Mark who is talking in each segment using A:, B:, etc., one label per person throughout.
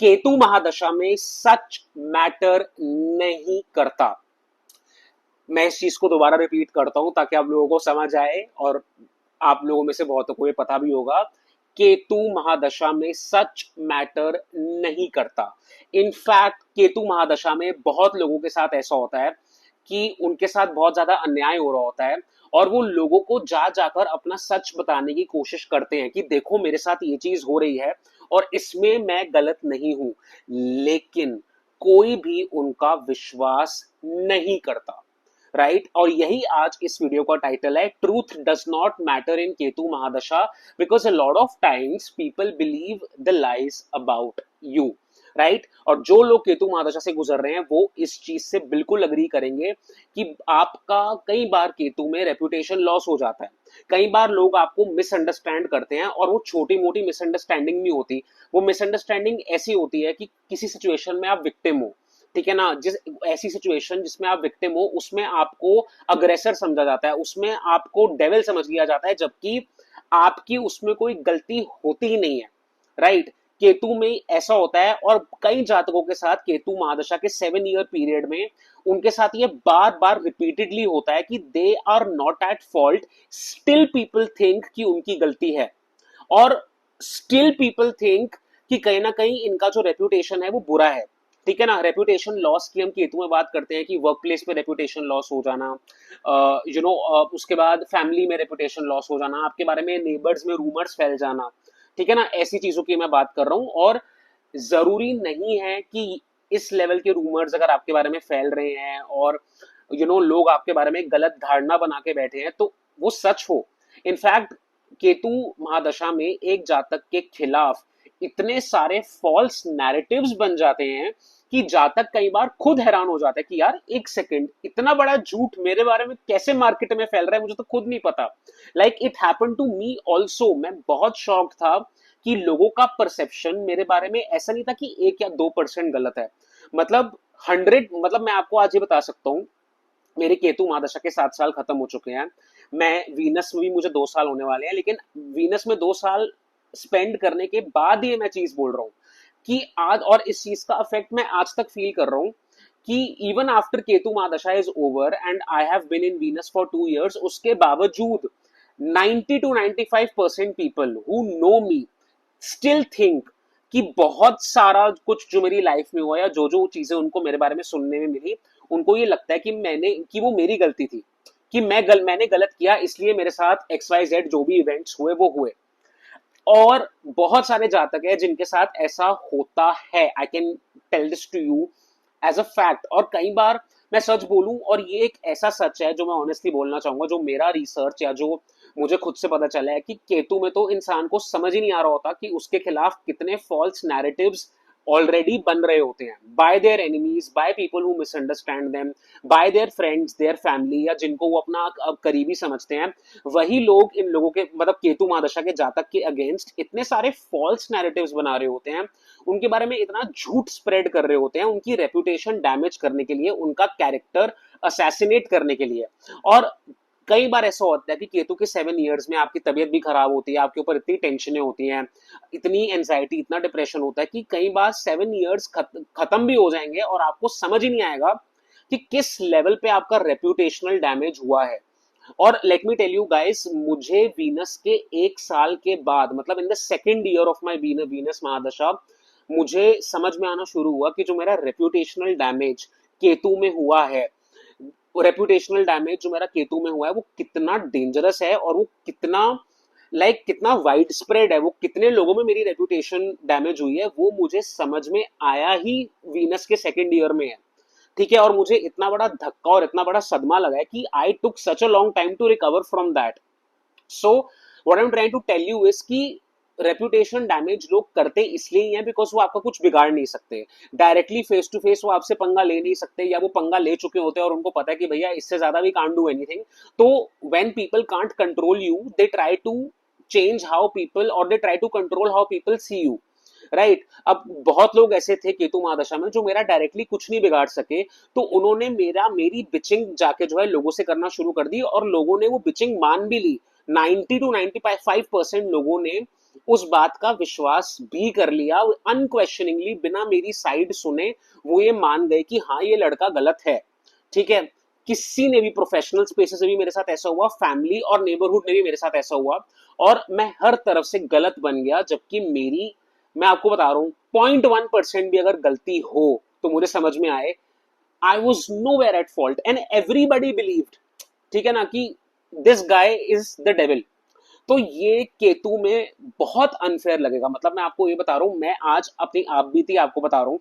A: केतु महादशा में सच मैटर नहीं करता। मैं इस चीज को दोबारा रिपीट करता हूं ताकि आप लोगों को समझ आए, और आप लोगों में से बहुतों को ये पता भी होगा। केतु महादशा में सच मैटर नहीं करता। इनफैक्ट केतु महादशा में बहुत लोगों के साथ ऐसा होता है कि उनके साथ बहुत ज्यादा अन्याय हो रहा होता है, और वो लोगों को जा जाकर अपना सच बताने की कोशिश करते हैं कि देखो मेरे साथ ये चीज हो रही है और इसमें मैं गलत नहीं हूं, लेकिन कोई भी उनका विश्वास नहीं करता। राइट और यही आज इस वीडियो का टाइटल है, truth does not matter in Ketu Mahadasha because a lot of times people believe the lies about you. Right और जो लोग केतु महादशा से गुजर रहे हैं वो इस चीज से बिल्कुल अग्री करेंगे कि आपका कई बार केतु में रेपुटेशन लॉस हो जाता है। कई बार लोग आपको मिसअंडरस्टैंड करते हैं, और वो छोटी मोटी मिसअंडरस्टैंडिंग नहीं होती। वो मिसअंडरस्टैंडिंग ऐसी होती है कि किसी सिचुएशन में आप विक्टिम हो, ठीक है ना, जिस ऐसी सिचुएशन जिसमें आप विक्टिम हो उसमें आपको अग्रेसर समझा जाता है, उसमें आपको डेविल समझ लिया जाता है, जबकि आपकी उसमें कोई गलती होती ही नहीं है। राइट केतु में ऐसा होता है, और कई जातकों के साथ केतु महादशा के 7 ईयर पीरियड में उनके साथ ये बार बार रिपीटेडली होता है कि they are not at fault, still people think कि उनकी गलती है, और स्टिल पीपल थिंक कि कहीं ना कहीं इनका जो रेप्यूटेशन है वो बुरा है। ठीक है ना, रेपुटेशन लॉस की हम केतु में बात करते हैं कि वर्क प्लेस में रेपुटेशन लॉस हो जाना, उसके बाद फैमिली में रेपुटेशन लॉस हो जाना, आपके बारे में नेबर्स में रूमर्स फैल जाना। ठीक है ना, ऐसी चीजों की मैं बात कर रहा हूं। और जरूरी नहीं है कि इस लेवल के रूमर्स अगर आपके बारे में फैल रहे हैं और लोग आपके बारे में गलत धारणा बना के बैठे हैं तो वो सच हो। इनफैक्ट केतु महादशा में एक जातक के खिलाफ इतने सारे फॉल्स नैरेटिव्स बन जाते हैं कि जातक कई बार खुद हैरान हो जाता है कि यार एक सेकंड, इतना बड़ा झूठ मेरे बारे में कैसे मार्केट में फैल रहा है, मुझे तो खुद नहीं पता। Like it happen to me also. मैं बहुत शॉक्ड था कि लोगों का परसेप्शन मेरे बारे में ऐसा नहीं था कि 1 या 2% गलत है। मतलब 100, मतलब मैं आपको आज ये बता सकता हूँ, मेरे केतु महादशा के 7 साल खत्म हो चुके हैं। मैं वीनस में भी मुझे 2 साल होने वाले हैं, लेकिन वीनस में 2 साल स्पेंड करने के बाद ये मैं चीज बोल रहा हूँ कि आज, और इस चीज का इफेक्ट मैं आज तक फील कर रहा हूँ कि even after Ketu Mahadasha is over and I have been in Venus for 2 years, उसके बावजूद 90 to 95% people who know me still think कि बहुत सारा कुछ जो मेरी लाइफ में हुआ या जो जो चीजें उनको मेरे बारे में सुनने में मिली, उनको ये लगता है कि वो मेरी गलती थी, कि मैंने गलत किया, इसलिए मेरे साथ XYZ जो भी इवेंट्स हुए वो हुए। और बहुत सारे जातक है जिनके साथ ऐसा होता है। I can tell this to you as a fact. और कई बार मैं सच बोलूं, और ये एक ऐसा सच है जो मैं ऑनेस्टली बोलना चाहूंगा, जो मेरा रिसर्च या जो मुझे खुद से पता चला है कि केतु में तो इंसान को समझ ही नहीं आ रहा होता कि उसके खिलाफ कितने फॉल्स नैरेटिव्स ऑलरेडी बन रहे होते हैं bye there enemies, by people who misunderstand them, bye their friends, their family, या जिनको वो अपना करीबी समझते हैं। वही लोग इन लोगों के, मतलब केतु महादशा के जातक के अगेंस्ट इतने सारे फॉल्स नैरेटिव्स बना रहे होते हैं, उनके बारे में इतना झूठ स्प्रेड कर रहे होते हैं, उनकी रेपुटेशन डैमेज करने के लिए, उनका कैरेक्टर असैसिनेट करने के लिए। और कई बार ऐसा होता है कि केतु के 7 years में आपकी तबीयत भी खराब होती है, आपके ऊपर इतनी टेंशनें होती हैं, इतनी एंजाइटी, इतना डिप्रेशन होता है कि कई बार 7 years खत्म भी हो जाएंगे और आपको समझ ही नहीं आएगा कि किस लेवल पे आपका रेप्यूटेशनल डैमेज हुआ है। और let me tell you guys, मुझे वीनस के 1 साल के बाद, मतलब in the 2nd year of my Venus Mahadasha, मुझे समझ में आना शुरू हुआ कि जो मेरा रेप्यूटेशनल डैमेज केतु में हुआ है, रेप्यूटेशनल डैमेज जो मेरा केतु में हुआ है, वो कितना डेंजरस है, और वो कितना कितना वाइड स्प्रेड है, वो कितने लोगों में मेरी रेप्यूटेशन डैमेज हुई है, वो मुझे समझ में आया ही वीनस के 2nd year में है। ठीक है, और मुझे इतना बड़ा धक्का और इतना बड़ा सदमा लगा है कि I took such a long time to recover from that. So what I am trying to tell you is कि रेपुटेशन डैमेज लोग करते इसलिए ही है बिकॉज वो आपका कुछ बिगाड़ नहीं सकते। डायरेक्टली फेस टू फेस वो आपसे पंगा ले नहीं सकते, या वो पंगा ले चुके होते हैं और उनको पता है कि भैया इससे ज्यादा वी कांट डू एनीथिंग। तो when people can't control you, they try to change how people, और they try to control how people see you. Right अब बहुत लोग ऐसे थे केतु महादशा में जो मेरा डायरेक्टली कुछ नहीं बिगाड़ सके, तो उन्होंने मेरी बिचिंग जाके जो है लोगों से करना शुरू कर दी, और लोगों ने वो बिचिंग मान भी ली। 90 to 95% लोगों ने उस बात का विश्वास भी कर लिया अनक्वेश्चनिंगली, बिना मेरी साइड सुने वो ये मान गए कि हाँ ये लड़का गलत है। ठीक है, किसी ने भी प्रोफेशनल स्पेसेस में भी मेरे साथ ऐसा हुआ, फैमिली और नेबरहुड में भी मेरे साथ ऐसा हुआ, और मैं हर तरफ से गलत बन गया, जबकि मेरी, मैं आपको बता रहा हूं, 0.1% भी अगर गलती हो तो मुझे समझ में आए, I was nowhere at fault and everybody believed, ठीक है ना, कि this guy is the devil. तो ये केतु में बहुत अनफेयर लगेगा, मतलब मैं आपको ये बता रहा हूं, मैं आज अपनी आप बीती आपको बता रहा हूं,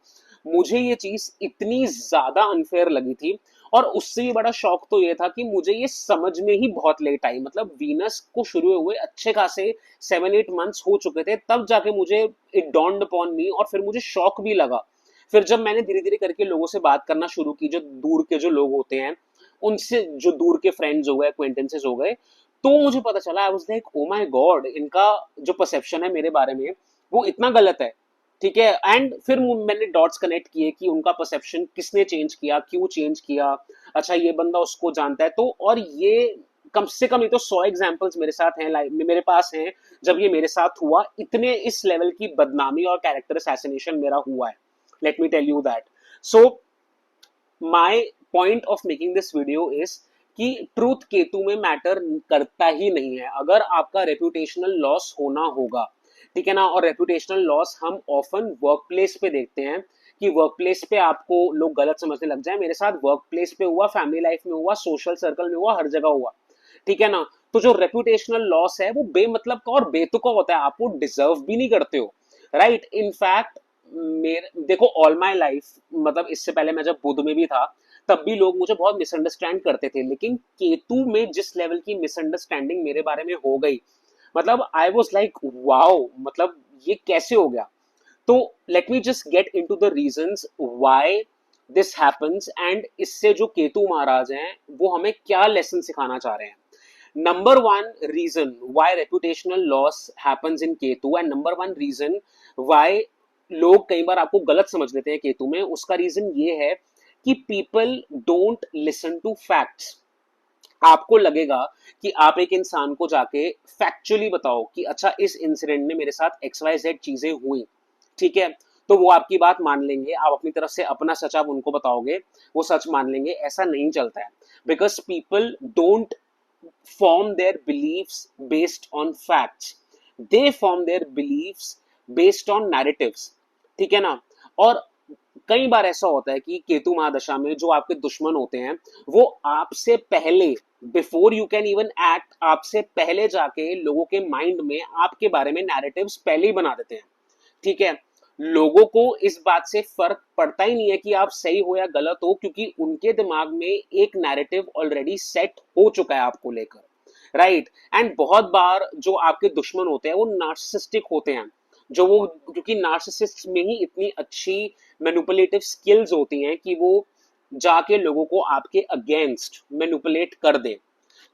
A: मुझे ये चीज इतनी ज्यादा अनफेयर लगी थी। और उससे भी बड़ा शौक तो ये था कि मुझे ये समझ में ही बहुत लेट आई, मतलब वीनस को शुरू हुए अच्छे खासे 7-8 मंथ्स हो चुके थे, तब जाके मुझे इट डॉन्ड अपॉन मी, और फिर मुझे शौक भी लगा। फिर जब मैंने धीरे धीरे करके लोगों से बात करना शुरू की, जो दूर के जो लोग होते हैं उनसे, जो दूर के फ्रेंड्स हो गए, एक्वेंटेंसेस हो गए, तो मुझे पता चला, I was like oh my God, इनका जो परसेप्शन है मेरे बारे में वो इतना गलत है। ठीक है, एंड फिर मैंने डॉट्स कनेक्ट किए कि उनका परसेप्शन किसने चेंज किया, क्यों चेंज किया, अच्छा ये बंदा उसको जानता है तो, और ये कम से कम ये तो 100 एग्जाम्पल्स मेरे साथ हैं, लाइफ में मेरे पास हैं, जब ये मेरे साथ हुआ, इतने इस लेवल की बदनामी और कैरेक्टर असैसिनेशन मेरा हुआ है, let me tell you that. So my point of making this video is कि ट्रूथ केतु में मैटर करता ही नहीं है। अगर आपका रेपुटेशनल लॉस होना होगा, ठीक है ना, और रेपुटेशनल लॉस हम ऑफन वर्क प्लेस पे देखते हैं कि वर्क प्लेस पे आपको लोग गलत समझने लग जाए। मेरे साथ वर्क प्लेस पे हुआ, फैमिली लाइफ में हुआ, सोशल सर्कल में हुआ, हर जगह हुआ, ठीक है ना। तो जो रेपुटेशनल लॉस है वो बेमतलब का और बेतुका होता है, आप वो डिजर्व भी नहीं करते हो, राइट। इनफैक्ट मेरे देखो, ऑल माई लाइफ, मतलब इससे पहले मैं जब बुध में भी था तब भी लोग मुझे बहुत मिसअंडरस्टैंड करते थे, लेकिन केतु में जिस लेवल की मिसअंडरस्टैंडिंग मेरे बारे में हो गई, मतलब आई वॉज लाइक वाओ, मतलब ये कैसे हो गया। तो let me just get into the reasons why this happens, and इससे जो केतु महाराज हैं वो हमें क्या लेसन सिखाना चाह रहे हैं। Number one reason why reputational loss happens in Ketu, and number one reason why लोग कई बार आपको गलत समझ लेते हैं केतु में, उसका रीजन ये है कि people don't listen to facts. आपको लगेगा कि आप एक इंसान को जाके फैक्चुअली बताओ कि अच्छा इस इंसिडेंट में मेरे साथ XYZ चीजें हुई, ठीक है, तो वो आपकी बात मान लेंगे, आप अपनी तरफ से अपना सच आप उनको बताओगे, वो सच मान लेंगे। ऐसा नहीं चलता है, because people don't form their beliefs based on facts, they form their beliefs based on narratives, ठीक है ना। और कई बार ऐसा होता है कि केतु महादशा में जो आपके दुश्मन होते हैं वो आपसे पहले, before you can even act, आपसे पहले जाके लोगों के माइंड में आपके बारे में नैरेटिव्स पहले ही बना देते हैं, ठीक है। लोगों को इस बात से फर्क पड़ता ही नहीं है कि आप सही हो या गलत हो, क्योंकि उनके दिमाग में एक नैरेटिव ऑलरेडी सेट हो चुका है आपको लेकर, राइट। एंड बहुत बार जो आपके दुश्मन होते हैं वो नार्सिसिस्टिक होते हैं, जो वो, क्योंकि नार्सिसिस्ट में ही इतनी अच्छी मैनिपुलेटिव स्किल्स होती हैं कि वो जाके लोगों को आपके अगेंस्ट मैनिपुलेट कर दे।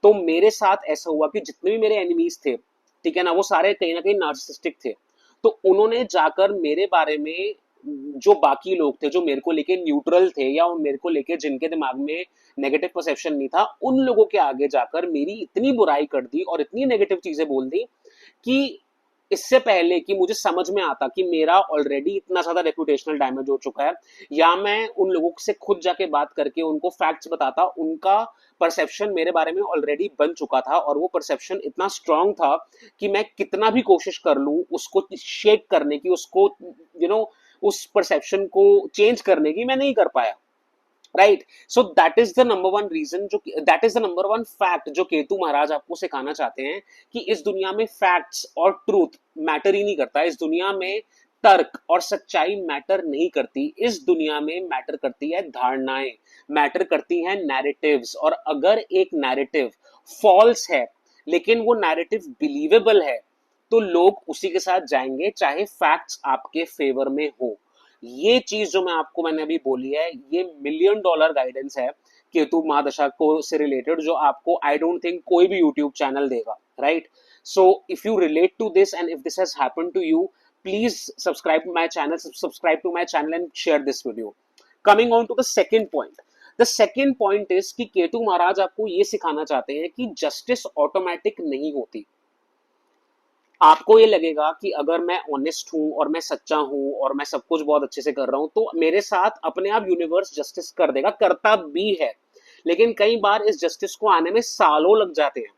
A: तो मेरे साथ ऐसा हुआ कि जितने भी मेरे एनिमीज थे, ठीक है ना, वो सारे कहीं ना कहीं नार्सिसिस्टिक थे। तो उन्होंने जाकर मेरे बारे में, जो बाकी लोग थे जो मेरे को लेके न्यूट्रल थे या मेरे को लेके जिनके दिमाग में नेगेटिव परसेप्शन नहीं था, उन लोगों के आगे जाकर मेरी इतनी बुराई कर दी और इतनी नेगेटिव चीजें बोल दी कि इससे पहले कि मुझे समझ में आता कि मेरा ऑलरेडी इतना ज्यादा रेपुटेशनल डैमेज हो चुका है, या मैं उन लोगों से खुद जाके बात करके उनको फैक्ट्स बताता, उनका परसेप्शन मेरे बारे में ऑलरेडी बन चुका था, और वो परसेप्शन इतना स्ट्रांग था कि मैं कितना भी कोशिश कर लूं उसको शेक करने की, उसको उस परसेप्शन को चेंज करने की, मैं नहीं कर पाया, right. So that is the number one reason, जो that is the number one fact जो केतु महाराज आपको सिखाना चाहते हैं कि इस दुनिया में फैक्ट्स और ट्रूथ मैटर ही नहीं करता। इस दुनिया में तर्क और सच्चाई मैटर नहीं करती, इस दुनिया में मैटर करती है धारणाएं, मैटर करती हैं नैरेटिव्स। और अगर एक नैरेटिव फॉल्स है लेकिन वो नैरेटिव बिलीवेबल है, तो लोग उसी के साथ जाएंगे, चाहे फैक्ट्स आपके फेवर में हो। ये चीज जो मैंने अभी बोली है, ये $1,000,000 गाइडेंस है केतु महादशा को से रिलेटेड, जो आपको आई डोंट थिंक कोई भी यूट्यूब चैनल देगा, right. So if you relate to this and if this has happened to you, please subscribe to my channel and share this video. Coming on to the second point. The second point is कि केतु महाराज आपको ये सिखाना चाहते हैं कि justice automatic नहीं होती। आपको ये लगेगा कि अगर मैं ऑनेस्ट हूं और मैं सच्चा हूं और मैं सब कुछ बहुत अच्छे से कर रहा हूं तो मेरे साथ अपने आप यूनिवर्स जस्टिस कर देगा, करता भी है। लेकिन कई बार इस जस्टिस को आने में सालों लग जाते हैं।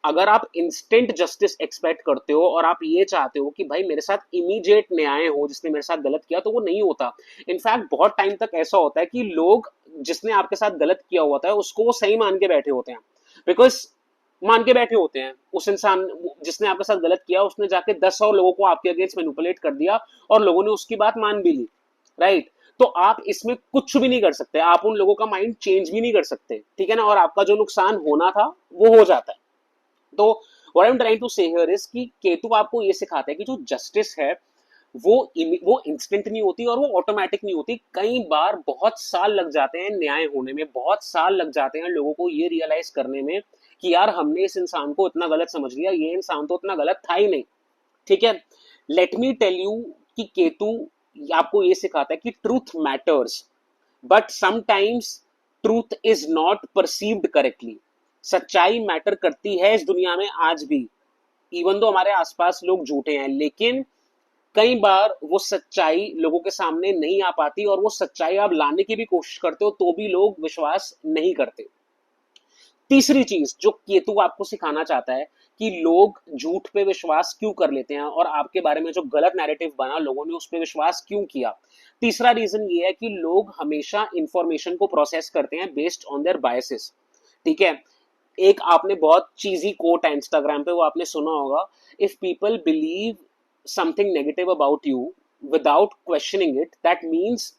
A: अगर आप इंस्टेंट जस्टिस एक्सपेक्ट करते हो और आप ये चाहते हो कि भाई मेरे साथ इमीडिएट न्याय हो जिसने मेरे साथ गलत किया, तो वो नहीं होता। इनफैक्ट बहुत टाइम तक ऐसा होता है कि लोग जिसने आपके साथ गलत किया हुआ था उसको वो सही मान के बैठे होते हैं। बिकॉज मान के बैठे होते हैं उस इंसान जिसने आपके साथ गलत किया, उसने जाके 10 और लोगों को आपके अगेंस्ट मैनिपुलेट कर दिया और लोगों ने उसकी बात मान भी ली। राइट? तो आप इसमें कुछ भी नहीं कर सकते, आप उन लोगों का माइंड चेंज भी नहीं कर सकते, ठीक है ना, और आपका जो नुकसान होना था वो हो जाता है। तो what I am trying to say here is कि केतु आपको ये सिखाता है कि जो जस्टिस है वो वो इंस्टेंट नहीं होती और वो ऑटोमेटिक नहीं होती। कई बार बहुत साल लग जाते हैं न्याय होने में, बहुत साल लग जाते हैं लोगों को ये रियलाइज करने में कि यार हमने इस इंसान को इतना गलत समझ लिया, ये इंसान तो इतना गलत था ही नहीं। ठीक है? लेट मी टेल यू कि केतु आपको ये सिखाता है कि truth matters, but sometimes truth is not perceived correctly. सच्चाई मैटर करती है इस दुनिया में आज भी, इवन दो हमारे आसपास लोग झूठे हैं, लेकिन कई बार वो सच्चाई लोगों के सामने नहीं आ पाती और वो सच्चाई आप लाने की भी कोशिश करते हो तो भी लोग विश्वास नहीं करते। तीसरी चीज जो केतु आपको सिखाना चाहता है कि लोग झूठ पे विश्वास क्यों कर लेते हैं और आपके बारे में जो गलत नैरेटिव बना लोगों ने उस पे विश्वास क्यों किया। तीसरा रीजन ये है कि लोग हमेशा इंफॉर्मेशन को प्रोसेस करते हैं बेस्ड ऑन देयर बायसेस। ठीक है? एक आपने बहुत चीजी कोट है इंस्टाग्राम पे, वो आपने सुना होगा, if people believe something negative about you without questioning it, that means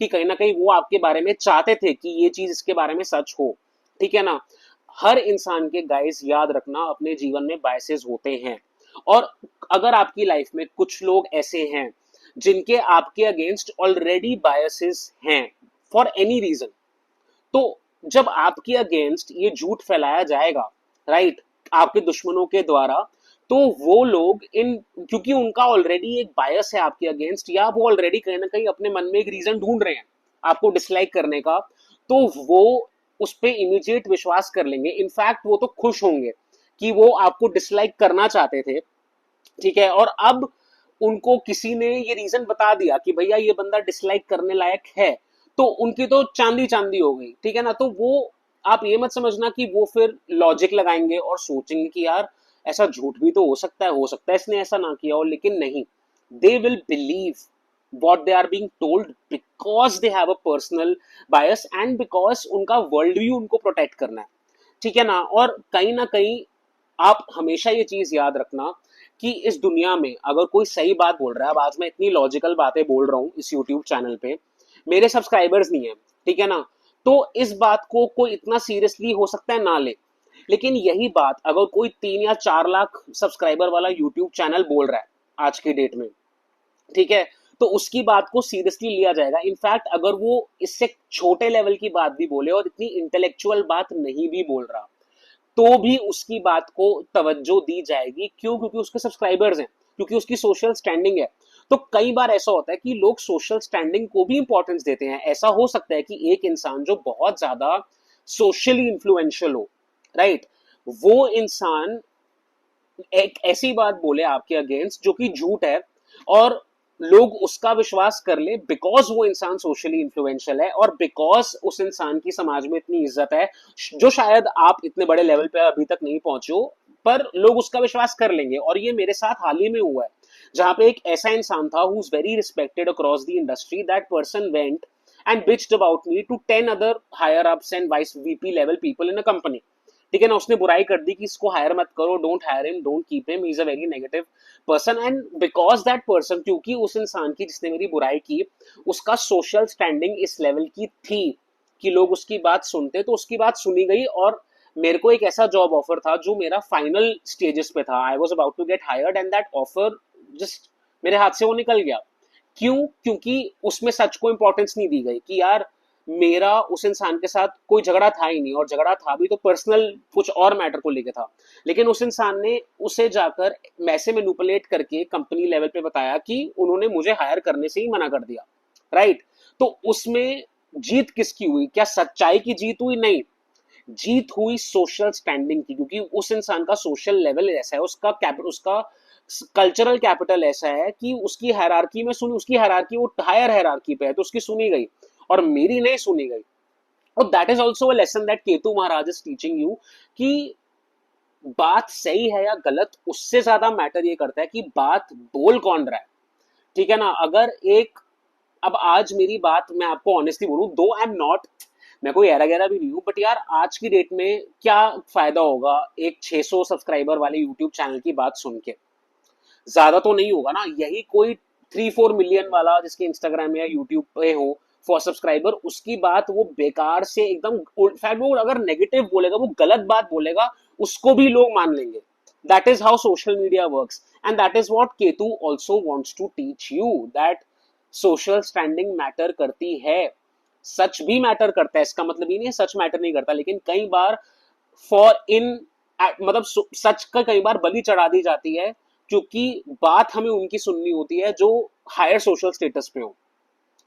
A: कि कहीं ना कहीं वो आपके बारे में चाहते थे कि ये चीज इसके बारे में सच हो। ठीक है ना? हर इंसान के, गाइस याद रखना, अपने जीवन में बायसेस होते हैं। और अगर आपकी लाइफ में कुछ लोग ऐसे हैं जिनके आपके अगेंस्ट ऑलरेडी बायसेस हैं फॉर एनी रीजन, तो जब आपके अगेंस्ट ये झूठ फैलाया जाएगा, राइट, आपके दुश्मनों के द्वारा, तो वो लोग इन, क्योंकि उनका ऑलरेडी एक बायस है आपके अगेंस्ट, या वो ऑलरेडी कहीं ना कहीं अपने मन में एक रीजन ढूंढ रहे हैं आपको डिसलाइक करने का, तो वो उस पर इमीडिएट विश्वास कर लेंगे। इनफैक्ट वो तो खुश होंगे कि वो आपको डिसलाइक करना चाहते थे। ठीक है? और अब उनको किसी ने ये रीजन बता दिया कि भैया ये बंदा डिसलाइक करने लायक है, तो उनकी तो चांदी चांदी हो गई। ठीक है ना? तो वो, आप ये मत समझना कि वो फिर लॉजिक लगाएंगे और सोचेंगे कि यार ऐसा झूठ भी तो हो सकता है इसने ऐसा ना किया हो, लेकिन नहीं, they will believe what they are being told because they have a personal bias and because उनका वर्ल्ड व्यू उनको प्रोटेक्ट करना है। ठीक है ना? और कहीं ना कहीं आप हमेशा ये चीज याद रखना कि इस दुनिया में अगर कोई सही बात बोल रहा है, अब आज मैं इतनी लॉजिकल बातें बोल रहा हूँ इस यूट्यूब चैनल पे, मेरे सब्सक्राइबर्स नहीं है, ठीक है ना, तो इस बात को कोई इतना सीरियसली हो सकता है ना ले। लेकिन यही बात अगर कोई 3 या 4 लाख सब्सक्राइबर वाला यूट्यूब चैनल बोल रहा है आज की डेट में, ठीक है, तो उसकी बात को सीरियसली लिया जाएगा। इनफैक्ट अगर वो इससे छोटे लेवल की बात भी बोले और इतनी इंटेलेक्चुअल बात नहीं भी बोल रहा, तो भी उसकी बात को तवज्जो दी जाएगी। क्यों? क्योंकि उसके सब्सक्राइबर्स हैं, क्योंकि उसकी सोशल स्टैंडिंग है। तो कई बार ऐसा होता है कि लोग सोशल स्टैंडिंग को भी इंपॉर्टेंस देते हैं। ऐसा हो सकता है कि एक इंसान जो बहुत ज्यादा सोशली इन्फ्लुएंशियल हो, राइट, वो इंसान एक ऐसी बात बोले आपके अगेंस्ट जो कि झूठ है और लोग उसका विश्वास कर ले बिकॉज वो इंसान सोशली इन्फ्लुएंशियल है और बिकॉज उस इंसान की समाज में इतनी इज्जत है जो शायद आप इतने बड़े लेवल पे अभी तक नहीं पहुंचे हो, पर लोग उसका विश्वास कर लेंगे। और ये मेरे साथ हाल ही में हुआ है जहां पे एक ऐसा इंसान था who is very respected across the industry, that person went and bitched about me to 10 other higher ups and vice VP level people in a company. ठीक है ना? उसने बुराई कर दी कि इसको हायर मत करो, don't hire him, don't keep him, he is a very negative person. And because that person, क्योंकि उस इंसान की जिसने मेरी बुराई की, उसका सोशल स्टैंडिंग इस लेवल की थी कि लोग उसकी बात सुनते, तो उसकी बात सुनी गई और मेरे को एक ऐसा जॉब ऑफर था जो मेरा फाइनल स्टेजेस पे था, I was about to get hired, and that offer just मेरे हाथ से वो निकल गया। क्यों? क्योंकि उसमें सच को इंपॉर्टेंस नहीं दी गई कि यार मेरा उस इंसान के साथ कोई झगड़ा था ही नहीं, और झगड़ा था भी तो पर्सनल कुछ और मैटर को लेके था। लेकिन उस इंसान ने उसे जाकर मैसे मैनिपुलेट करके कंपनी लेवल पे बताया कि उन्होंने मुझे हायर करने से ही मना कर दिया, राइट। तो उसमें जीत किसकी हुई? क्या सच्चाई की जीत हुई? नहीं, जीत हुई सोशल स्टैंडिंग की, क्योंकि उस इंसान का सोशल लेवल ऐसा है, उसका कल्चरल कैपिटल ऐसा है कि उसकी हायरार्की में सुनी, उसकी हायरार्की वो हायर हायरार्की पे है तो उसकी सुनी गई और मेरी नहीं सुनी गई। और that is also a lesson that Ketu Maharaj is teaching you कि बात सही है या गलत उससे ज्यादा मैटर ये करता है कि बात बोल कौन रहा है। ठीक है ना। अगर एक, अब आज मेरी बात मैं आपको ऑनेस्टली बोलूं, दो आई एम नॉट, मैं कोई एरा गैरा भी नहीं हूं, बट यार आज की डेट में क्या फायदा होगा एक 600 सब्सक्राइबर वाले यूट्यूब चैनल की बात सुन के? ज्यादा तो नहीं होगा ना। यही कोई 3-4 मिलियन वाला जिसके इंस्टाग्राम या यूट्यूब पे हो फॉर सब्सक्राइबर, उसकी बात वो बेकार से एकदम, इनफैक्ट वो अगर नेगेटिव बोलेगा, वो गलत बात बोलेगा, उसको भी लोग मान लेंगे। That is how social media works and that is what Ketu also wants to teach you, that social standing matter करती है। सच भी मैटर करता है, इसका मतलब ये नहीं है सच मैटर नहीं करता, लेकिन कई बार फॉर इन, मतलब सच का कई बार बलि चढ़ा दी जाती है क्योंकि बात हमें उनकी सुननी होती है जो हायर सोशल स्टेटस पे हो,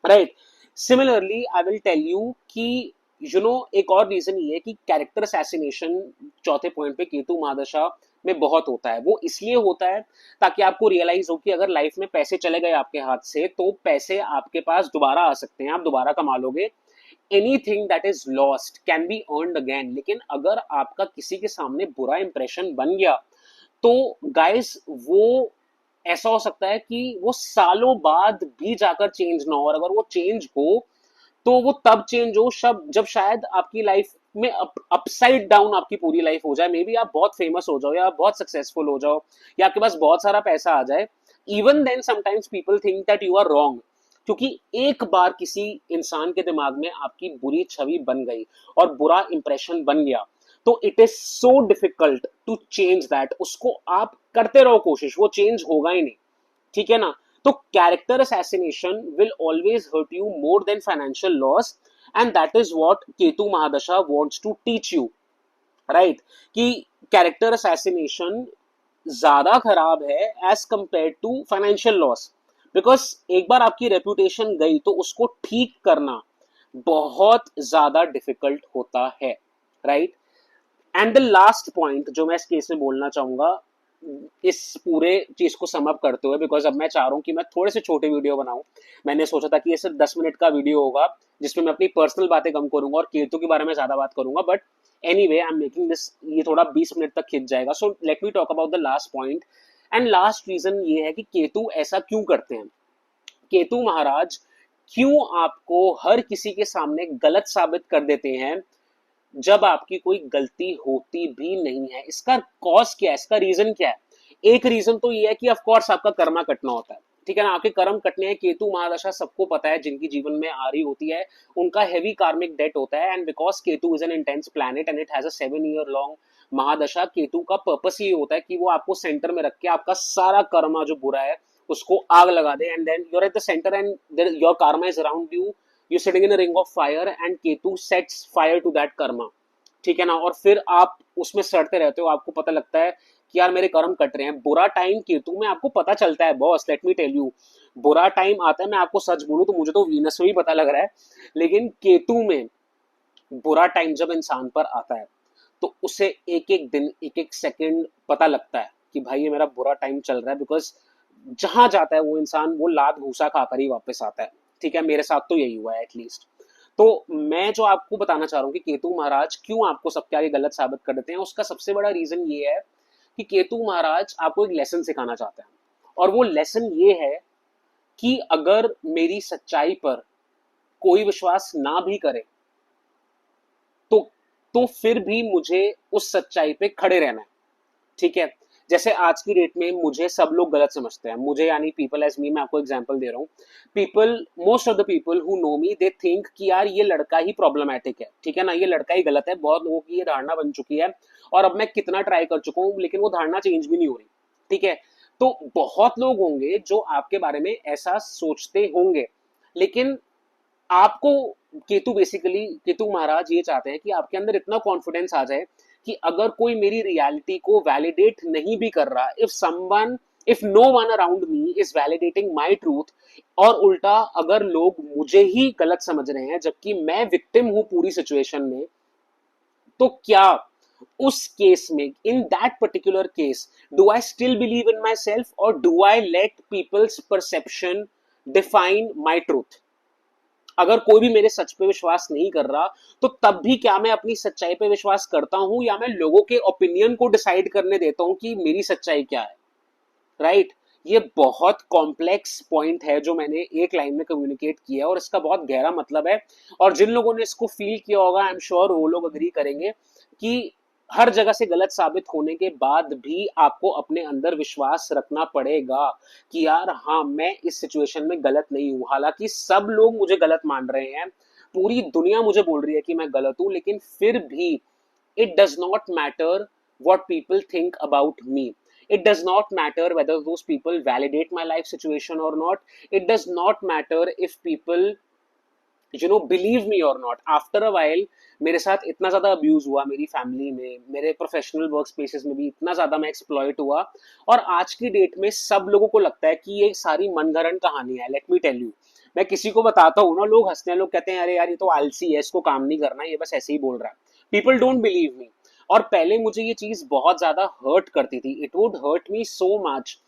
A: right. Similarly I will tell you कि एक और रीजन ये है कि कैरेक्टर असैसिनेशन चौथे पॉइंट पे केतु महादशा में बहुत होता है। वो इसलिए होता है ताकि आपको रियलाइज हो कि अगर लाइफ में पैसे चले गए आपके हाथ से तो पैसे आपके पास दोबारा आ सकते हैं, आप दोबारा कमा लोगे। Anything that is lost can be earned again. लेकिन अगर आपका किसी के सामने बुरा इंप्रेशन बन गया तो गाइस वो ऐसा हो सकता है कि वो सालों बाद भी जाकर चेंज ना हो, और अगर वो चेंज हो तो वो तब चेंज हो जब शायद आपकी लाइफ में अपसाइड डाउन आपकी पूरी लाइफ हो जाए। मे बी आप बहुत फेमस हो जाओ या आप बहुत सक्सेसफुल हो जाओ या आपके पास बहुत सारा पैसा आ जाए। Even then sometimes people think that you are wrong, क्योंकि एक बार किसी इंसान के दिमाग में आपकी बुरी छवि बन गई और बुरा इंप्रेशन बन गया तो it is so difficult to change that. उसको आप करते रहो कोशिश, वो चेंज होगा ही नहीं। ठीक है ना। तो character assassination will always hurt you more than financial loss and that is what Ketu Mahadasha wants to teach you, right. कि कैरेक्टर असैसिनेशन ज्यादा खराब है as compare to financial loss, because एक बार आपकी रेपुटेशन गई तो उसको ठीक करना बहुत ज्यादा डिफिकल्ट होता है, right. And the last point जो मैं इस केस में बोलना चाहूंगा इस पूरे चीज को समअप करते हुए, बिकॉज अब मैं चाह रहा हूँ कि मैं थोड़े से छोटे वीडियो बनाऊं। मैंने सोचा था कि ये सिर्फ 10 मिनट का वीडियो होगा जिसमें मैं अपनी पर्सनल बातें कम करूंगा और केतु के बारे में ज्यादा बात करूंगा, but anyway I am making this, ये थोड़ा 20 मिनट तक खिंच जाएगा। So let me talk about the last point. And last reason ये है कि केतु ऐसा क्यों करते हैं। केतु महाराज क्यों आपको हर किसी के सामने गलत साबित कर देते हैं जब आपकी कोई गलती होती भी नहीं है? इसका कॉज क्या है, इसका रीजन क्या है? एक रीजन तो ये है कि ऑफ कोर्स आपका कर्मा कटना होता है। ठीक है ना। आपके कर्म कटने हैं। केतु महादशा सबको पता है, जिनकी जीवन में आ रही होती है उनका हेवी कार्मिक डेट होता है। And because Ketu is an intense planet and it has a 7 year long Mahadasha, Ketu का पर्पस ये होता है कि वो आपको सेंटर में रख के आपका सारा कर्मा जो बुरा है उसको आग लगा दे। And then you're at the centre and your karma is around you, you sitting in a ring of fire and Ketu sets fire to that karma. ठीक है ना। और फिर आप उसमें सड़ते रहते हो, आपको पता लगता है कि यार मेरे कर्म कट रहे हैं। बुरा टाइम केतु में आपको पता चलता है boss, let me tell you, बुरा टाइम आता है। मैं आपको सच बोलूं तो मुझे तो वीनस में भी पता लग रहा है, लेकिन केतु में बुरा टाइम जब इंसान पर आता है तो उसे एक एक दिन एक एक सेकंड पता लगता है कि भाई ये मेरा बुरा टाइम चल रहा है। बिकॉज जहां जाता है वो इंसान वो लात भूसा खाकर ही वापस आता है। ठीक है। मेरे साथ तो यही हुआ है एटलीस्ट। तो मैं जो आपको बताना चाह रहा हूँ कि केतु महाराज क्यों आपको सबके आगे गलत साबित कर देते हैं, उसका सबसे बड़ा रीजन ये है कि केतु महाराज आपको एक लेसन सिखाना चाहते हैं। और वो लेसन ये है कि अगर मेरी सच्चाई पर कोई विश्वास ना भी करे तो फिर भी मुझे उस सच्चाई पे खड़े रहना है। ठीक है। जैसे आज की डेट में मुझे सब लोग गलत समझते हैं, मुझे यानी पीपल एज मी, मैं आपको एग्जांपल दे रहा हूँ। People, most of the people who know me, they think कि यार ये लड़का ही प्रॉब्लमैटिक है। ठीक है ना। ये लड़का ही गलत है। बहुत लोगों की ये धारणा बन चुकी है और अब मैं कितना ट्राई कर चुका हूँ लेकिन वो धारणा चेंज भी नहीं हो रही। ठीक है। तो बहुत लोग होंगे जो आपके बारे में ऐसा सोचते होंगे, लेकिन आपको केतु महाराज ये चाहते हैं कि आपके अंदर इतना कॉन्फिडेंस आ जाए कि अगर कोई मेरी रियलिटी को वैलिडेट नहीं भी कर रहा, if no one around me is validating my truth, और उल्टा अगर लोग मुझे ही गलत समझ रहे हैं जबकि मैं विक्टिम हूं पूरी सिचुएशन में, तो क्या उस केस में, in that particular case, do I still believe in my self और do I let people's perception define my truth? अगर कोई भी मेरे सच पे विश्वास नहीं कर रहा, तो तब भी क्या मैं अपनी सच्चाई पे विश्वास करता हूं, या मैं लोगों के ओपिनियन को डिसाइड करने देता हूं कि मेरी सच्चाई क्या है? Right right? ये बहुत कॉम्प्लेक्स पॉइंट है जो मैंने एक लाइन में कम्युनिकेट किया है, और इसका बहुत गहरा मतलब है। और जिन लोगों ने इसको फील किया होगा, आई एम श्योर वो लोग अग्री करेंगे कि हर जगह से गलत साबित होने के बाद भी आपको अपने अंदर विश्वास रखना पड़ेगा कि यार हाँ, मैं इस सिचुएशन में गलत नहीं हूं। हालांकि सब लोग मुझे गलत मान रहे हैं, पूरी दुनिया मुझे बोल रही है कि मैं गलत हूं, लेकिन फिर भी it does not matter what people think about me. It does not matter whether those people validate my life situation or not. It does not matter if people believe me or not. After a while, मेरे साथ इतना ज्यादा abuse हुआ, मेरी family में, मेरे professional work spaces में भी इतना ज्यादा मैं एक्सप्लॉइट हुआ, और आज की डेट में सब लोगों को लगता है कि ये सारी मनगढ़ंत कहानी है। लेट मी टेल यू, मैं किसी को बताता हूँ ना, लोग हंसते हैं, लोग कहते हैं अरे यार ये तो आलसी है, इसको काम नहीं करना, ये बस ऐसे ही बोल रहा है। People don't believe me. और पहले मुझे ये चीज बहुत ज्यादा हर्ट करती थी। It would hurt me so much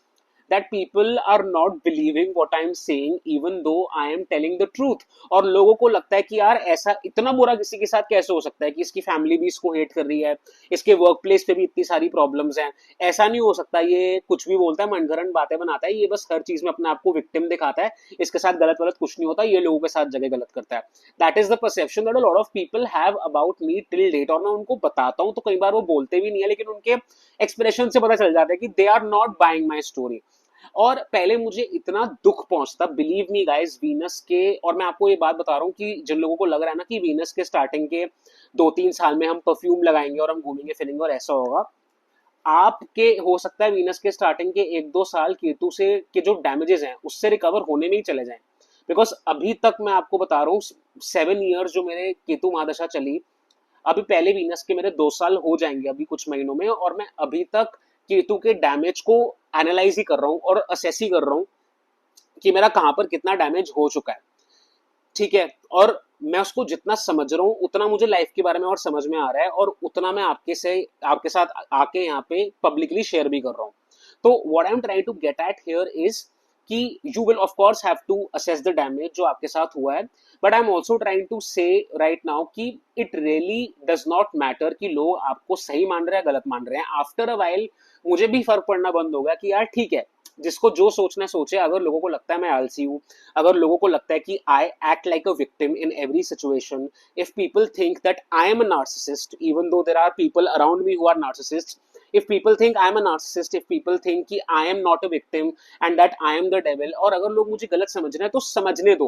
A: that people are not believing what I'm saying even though I am telling the truth। और लोगों को लगता है कि यार ऐसा इतना बुरा किसी के साथ कैसे हो सकता है कि इसकी फैमिली भी इसको हेट कर रही है, इसके वर्क प्लेस पे भी इतनी सारी प्रॉब्लम्स हैं, ऐसा नहीं हो सकता, ये कुछ भी बोलता है, मनगढ़ंत बातें बनाता है, ये बस हर चीज में अपने आप को विक्टिम दिखाता है, इसके साथ गलत गलत कुछ नहीं होता, ये लोगों के साथ जगह गलत करता है। That is the perception that a lot of people have about me till date. और मैं उनको बताता हूँ तो कई बार वो बोलते भी नहीं है, लेकिन उनके एक्सप्रेशन से पता चल जाता है कि they are not buying my story. और पहले मुझे इतना दुख पहुंचता, बिलीव मी गाइस, वीनस के, और मैं आपको ये बात बता रहा हूँ कि जिन लोगों को लग रहा है ना कि वीनस के स्टार्टिंग के 2-3 साल में हम परफ्यूम लगाएंगे और हम घूमेंगे फिरेंगे और ऐसा होगा, आपके हो सकता है वीनस के स्टार्टिंग के 1-2 साल केतु से के जो डैमेजेस हैं उससे रिकवर होने में ही चले जाएं। बिकॉज अभी तक मैं आपको बता रहा हूँ, 7 ईयर्स जो मेरे केतु महादशा चली, अभी पहले वीनस के मेरे 2 साल हो जाएंगे अभी कुछ महीनों में, और मैं अभी तक केतु के डैमेज को एनालाइज ही कर रहा हूँ और असेस ही कर रहा हूँ कि मेरा कहां पर कितना डैमेज हो चुका है। ठीक है, और मैं उसको जितना समझ रहा हूँ उतना मुझे लाइफ के बारे में और समझ में आ रहा है, और उतना मैं आपके साथ आके यहाँ पे पब्लिकली शेयर भी कर रहा हूँ। तो what I am trying to get at here is कि you will of course have to assess the damage जो आपके साथ हुआ है, but I am also trying to say right now कि it really does not matter कि लोग आपको सही मान रहे हैं गलत मान रहे हैं। आफ्टर अ वाइल मुझे भी फर्क पड़ना बंद हो गया कि यार ठीक है, जिसको जो सोचना सोचे। अगर लोगों को लगता है मैं आलसी हूँ, अगर लोगों को लगता है कि I act like a victim in every situation, if people think that I am a narcissist even though there are people around me who are narcissist, if people think I am a narcissist, if people think कि I am not a victim and that I am the devil, और अगर लोग मुझे गलत समझ रहे हैं तो समझने दो।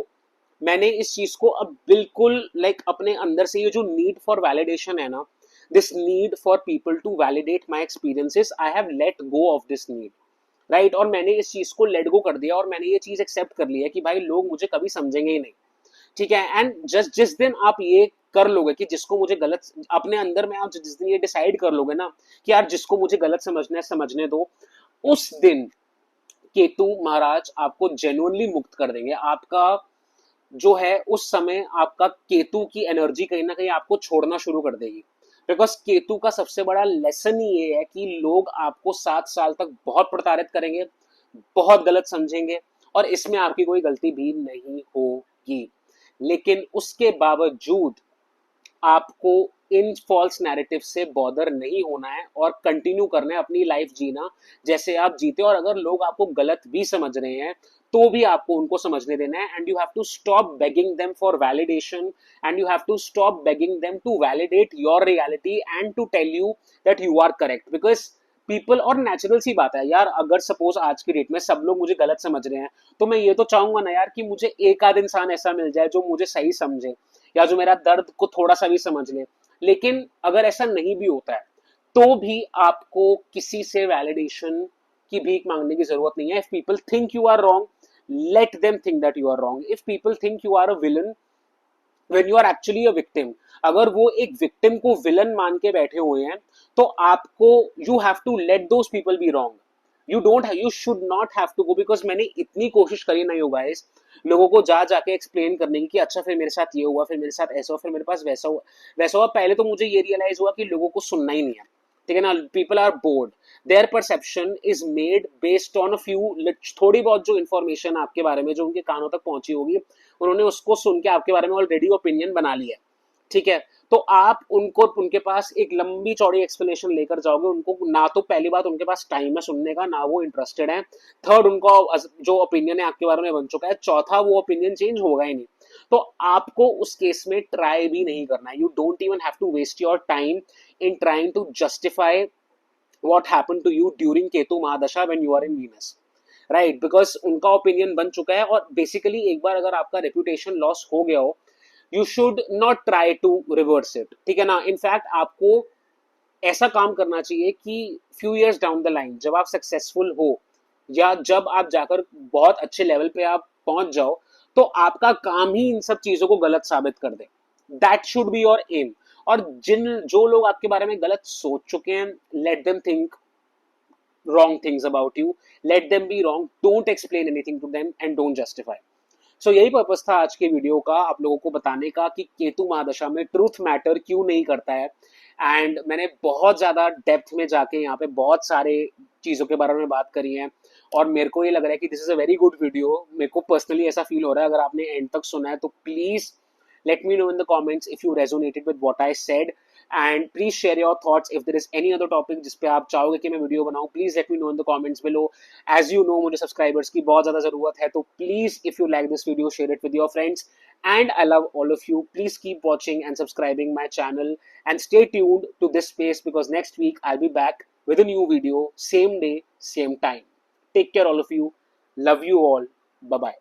A: मैंने इस चीज को अब बिल्कुल अपने अंदर से, ये जो नीड फॉर वैलिडेशन है ना, this need for people to validate my experiences, I have let go of this need. Right, और मैंने इस चीज को लेट गो कर दिया, और मैंने ये चीज एक्सेप्ट कर लिया कि भाई लोग मुझे कभी समझेंगे ही नहीं। ठीक है, एंड जस्ट जिस दिन आप ये कर लोगे कि जिसको मुझे गलत, अपने अंदर में आप जिस दिन ये डिसाइड कर लोगे ना कि यार जिसको मुझे गलत समझना है समझने दो, उस दिन केतु महाराज आपको जेन्युइनली मुक्त कर देंगे। आपका जो है उस समय आपका केतु की एनर्जी कहीं ना कहीं आपको छोड़ना शुरू कर देगी। बिकॉज केतु का सबसे बड़ा लेसन ही ये है कि लोग आपको 7 साल तक बहुत प्रताड़ित करेंगे, बहुत गलत समझेंगे, और इसमें आपकी कोई गलती भी नहीं होगी। लेकिन उसके बावजूद आपको इन फॉल्स नैरेटिव से बॉदर नहीं होना है और कंटिन्यू करना है अपनी लाइफ जीना जैसे आप जीते। और अगर लोग आपको गलत भी समझ रहे हैं तो भी आपको उनको समझने देना है, and you have to stop begging them for validation, and you have to stop begging them to validate your reality and to tell you that you are correct. Because people, और नेचुरल सी बात है यार, अगर suppose आज की date में सब लोग मुझे गलत समझ रहे हैं तो मैं ये तो चाहूंगा ना यार कि मुझे एक आध इंसान ऐसा मिल जाए जो मुझे सही समझे या जो मेरा दर्द को थोड़ा सा भी समझ ले। लेकिन अगर ऐसा नहीं भी होता है तो भी आपको किसी से वैलिडेशन की भीख मांगने की जरूरत नहीं है। If people think you are wrong, let them think that you are wrong. If people think you are a villain when you are actually a victim, अगर वो एक विक्टिम को विलन मान के बैठे हुए हैं तो आपको, you have to let those people be wrong। You should not have to go, because मैंने इतनी कोशिश करी ना यू गाइस लोगों को जा जाके एक्सप्लेन करने की कि अच्छा फिर मेरे साथ ये हुआ, फिर मेरे साथ ऐसा हुआ, फिर मेरे पास वैसा हुआ। पहले तो मुझे ये रियलाइज हुआ कि लोगों को सुनना ही नहीं है, ठीक है ना। People are bored, their perception is made based on a few, थोड़ी बहुत जो इन्फॉर्मेशन आपके बारे में जो उनके कानों तक पहुंची होगी, उन्होंने उसको सुन के आपके बारे में ऑलरेडी ओपिनियन बना लिया, ठीक है। तो आप उनको उनके पास एक लंबी चौड़ी एक्सप्लेनेशन लेकर जाओगे, उनको ना तो पहली बात उनके पास टाइम है सुनने का, ना वो इंटरेस्टेड है। थर्ड, उनको जो ओपिनियन है आपके बारे में बन चुका है। चौथा, वो ओपिनियन चेंज होगा ही नहीं। तो आपको उस केस में ट्राई भी नहीं करना है। You don't even have to waste your time in trying to justify what happened to you during Ketu Mahadasha when you are in Venus, right, because उनका ओपिनियन बन चुका है। और बेसिकली एक बार अगर आपका रेपुटेशन लॉस हो गया हो, you should not try to reverse it, ठीक है ना। इनफैक्ट आपको ऐसा काम करना चाहिए कि few years down the line जब आप सक्सेसफुल हो, या जब आप जाकर बहुत अच्छे लेवल पे आप पहुंच जाओ, तो आपका काम ही इन सब चीजों को गलत साबित कर दे। That should be your aim. और जो लोग आपके बारे में गलत सोच चुके हैं, late them think wrong things about you, let them be wrong, don't explain anything to them and don't justify. सो यही पर्पस था आज के वीडियो का, आप लोगों को बताने का कि केतु महादशा में ट्रूथ मैटर क्यों नहीं करता है। एंड मैंने बहुत ज्यादा डेप्थ में जाके यहाँ पे बहुत सारे चीजों के बारे में बात करी है, और मेरे को ये लग रहा है कि this is a very good video. मेरे को पर्सनली ऐसा फील हो रहा है, अगर आपने एंड तक सुना है तो please let me know in the comments if you resonated with what I said, and please share your thoughts if there is any other topic जिस पे आप चाहोगे कि मैं वीडियो बनाऊं, please let me know in the comments below. As you know, मुझे subscribers की बहुत ज़्यादा ज़रूरत है, तो please if you like this video share it with your friends, and I love all of you. Please keep watching and subscribing my channel, and stay tuned to this space because next week I'll be back with a new video, same day, same time. Take care all of you. Love you all. Bye bye.